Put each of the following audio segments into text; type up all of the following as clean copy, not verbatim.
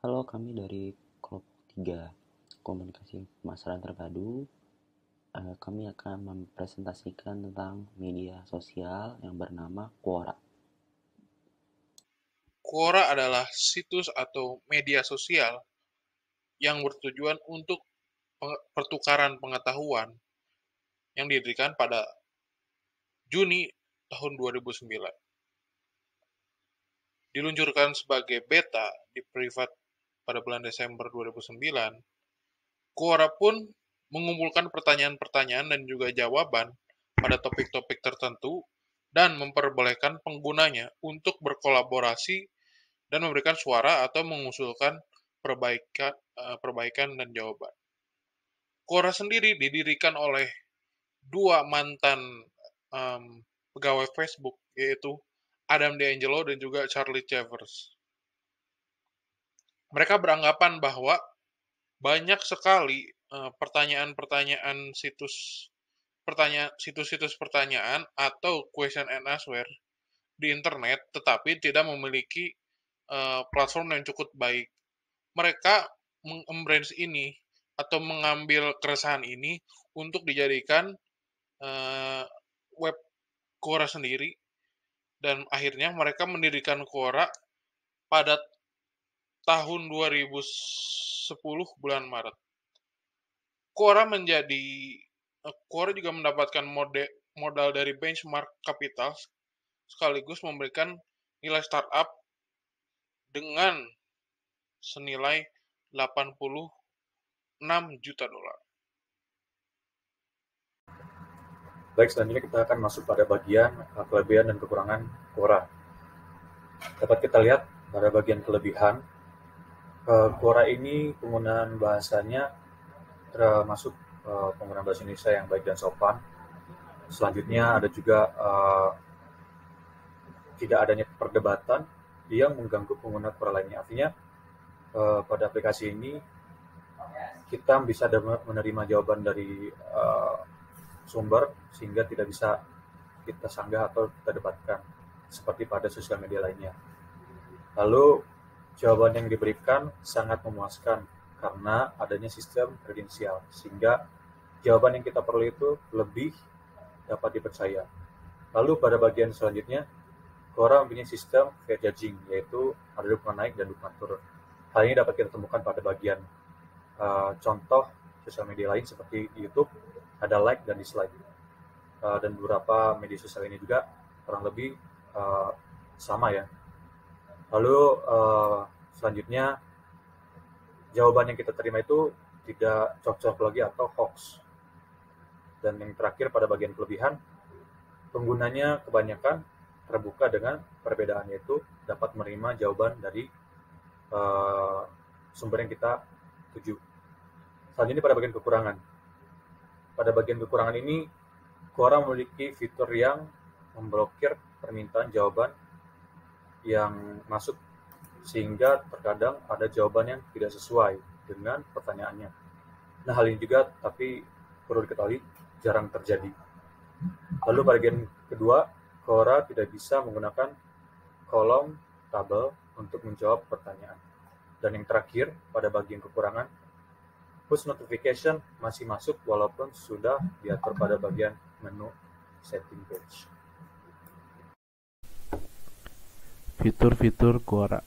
Halo, kami dari kelompok 3 Komunikasi Pemasaran Terpadu. Kami akan mempresentasikan tentang media sosial yang bernama Quora. Quora adalah situs atau media sosial yang bertujuan untuk pertukaran pengetahuan yang didirikan pada Juni tahun 2009. Diluncurkan sebagai beta di privat pada bulan Desember 2009, Quora pun mengumpulkan pertanyaan-pertanyaan dan juga jawaban pada topik-topik tertentu dan memperbolehkan penggunanya untuk berkolaborasi dan memberikan suara atau mengusulkan perbaikan dan jawaban. Quora sendiri didirikan oleh dua mantan pegawai Facebook, yaitu Adam D'Angelo dan juga Charlie Chevers. Mereka beranggapan bahwa banyak sekali pertanyaan-pertanyaan situs-situs pertanyaan atau question and answer di internet, tetapi tidak memiliki platform yang cukup baik. Mereka mengembrace ini atau mengambil keresahan ini untuk dijadikan web Quora sendiri, dan akhirnya mereka mendirikan Quora pada tahun 2010 bulan Maret. Quora juga mendapatkan modal dari Benchmark Capital sekaligus memberikan nilai startup dengan senilai 86 juta dolar. Baik, selanjutnya kita akan masuk pada bagian kelebihan dan kekurangan Quora. Dapat kita lihat pada bagian kelebihan, Quora ini penggunaan bahasanya termasuk penggunaan bahasa Indonesia yang baik dan sopan. Selanjutnya ada juga tidak adanya perdebatan yang mengganggu pengguna Quora lainnya. Artinya pada aplikasi ini kita bisa menerima jawaban dari sumber sehingga tidak bisa kita sanggah atau kita debatkan seperti pada sosial media lainnya. Lalu jawaban yang diberikan sangat memuaskan karena adanya sistem kredensial sehingga jawaban yang kita peroleh itu lebih dapat dipercaya. Lalu pada bagian selanjutnya, Quora mempunyai sistem fair judging, yaitu ada dukungan naik dan dukungan turun. Hal ini dapat kita temukan pada bagian contoh sosial media lain seperti YouTube, ada like dan dislike. Dan beberapa media sosial ini juga kurang lebih sama ya. Lalu selanjutnya, jawaban yang kita terima itu tidak cocok lagi atau hoax. Dan yang terakhir pada bagian kelebihan, penggunanya kebanyakan terbuka dengan perbedaan, yaitu dapat menerima jawaban dari sumber yang kita tuju. Selanjutnya pada bagian kekurangan. Pada bagian kekurangan ini, Quora memiliki fitur yang memblokir permintaan jawaban yang masuk, sehingga terkadang ada jawaban yang tidak sesuai dengan pertanyaannya. Nah, hal ini juga tapi perlu diketahui jarang terjadi. Lalu bagian kedua, Quora tidak bisa menggunakan kolom tabel untuk menjawab pertanyaan. Dan yang terakhir, pada bagian kekurangan, push notification masih masuk walaupun sudah diatur pada bagian menu setting page. Fitur-fitur Quora.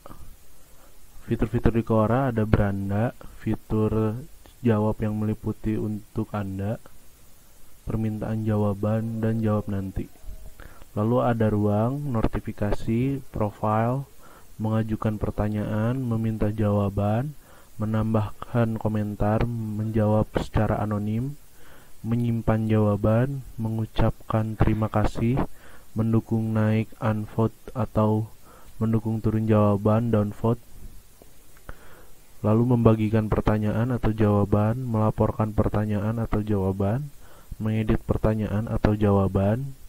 Fitur-fitur di Quora ada beranda, fitur jawab yang meliputi untuk Anda, permintaan jawaban, dan jawab nanti. Lalu ada ruang, notifikasi, profile, mengajukan pertanyaan, meminta jawaban, menambahkan komentar, menjawab secara anonim, menyimpan jawaban, mengucapkan terima kasih, mendukung naik unvote atau mendukung turun jawaban downvote, lalu membagikan pertanyaan atau jawaban, melaporkan pertanyaan atau jawaban, mengedit pertanyaan atau jawaban,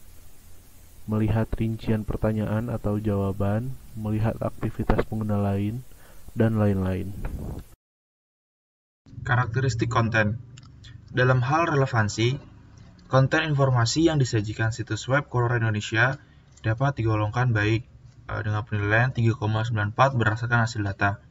melihat rincian pertanyaan atau jawaban, melihat aktivitas pengguna lain, dan lain-lain. Karakteristik konten. Dalam hal relevansi, konten informasi yang disajikan situs web Quora Indonesia dapat digolongkan baik dengan penilaian 3,94 berdasarkan hasil data.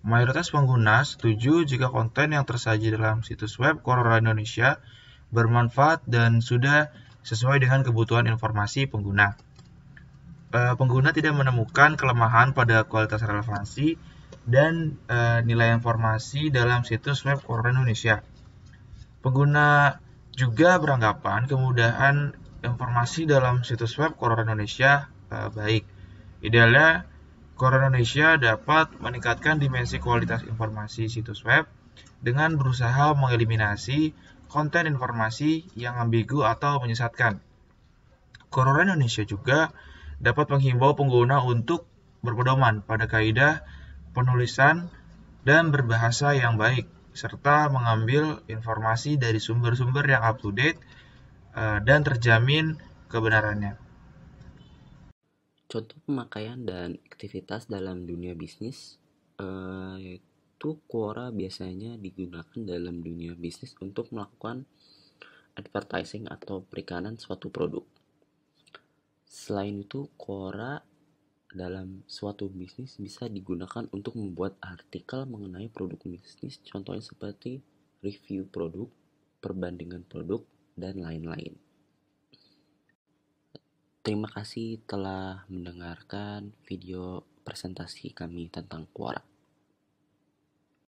Mayoritas pengguna setuju jika konten yang tersaji dalam situs web Quora Indonesia bermanfaat dan sudah sesuai dengan kebutuhan informasi pengguna. Pengguna tidak menemukan kelemahan pada kualitas relevansi dan nilai informasi dalam situs web Quora Indonesia. Pengguna juga beranggapan kemudahan informasi dalam situs web Quora Indonesia baik. Idealnya, Quora Indonesia dapat meningkatkan dimensi kualitas informasi situs web dengan berusaha mengeliminasi konten informasi yang ambigu atau menyesatkan. Quora Indonesia juga dapat menghimbau pengguna untuk berpedoman pada kaidah penulisan dan berbahasa yang baik, serta mengambil informasi dari sumber-sumber yang up-to-date dan terjamin kebenarannya. Contoh pemakaian dan aktivitas dalam dunia bisnis, yaitu Quora biasanya digunakan dalam dunia bisnis untuk melakukan advertising atau perikanan suatu produk. Selain itu, Quora dalam suatu bisnis bisa digunakan untuk membuat artikel mengenai produk bisnis, contohnya seperti review produk, perbandingan produk, dan lain-lain. Terima kasih telah mendengarkan video presentasi kami tentang Quora.